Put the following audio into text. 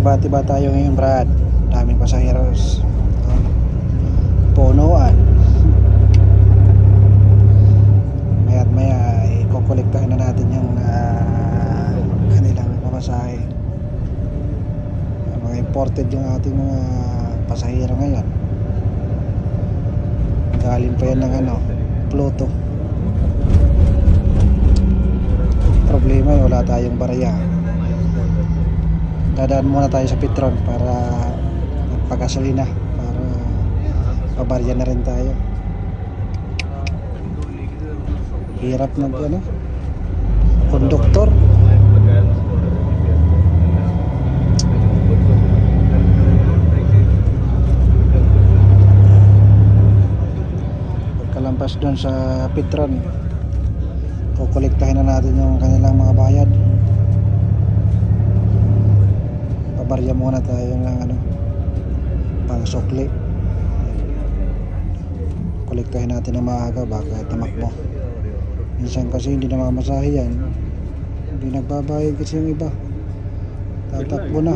Tiba-tiba tayo ngayon, Brad. Daming pasaheros. Punuan. Maya't maya ikokolektahin na natin yung kanilang pamasahe. Mga imported yung ating mga pasahero ngayon. Galing pa yan ng Pluto. Problema wala tayong barya. Dadaan muna tayo sa Petron para magpagasolina, para pabarya na rin tayo. Hirap ng konduktor. Pagkalampas doon sa Petron, kukolektahin na natin yung kanilang mga bayad. Pabarya muna tayo ng pang sukli. Kolektahin natin ng maaga baka tamakbo. Minsan kasi hindi na mamasahe yan, hindi nagbabayad kasi yung iba, tatakbo na.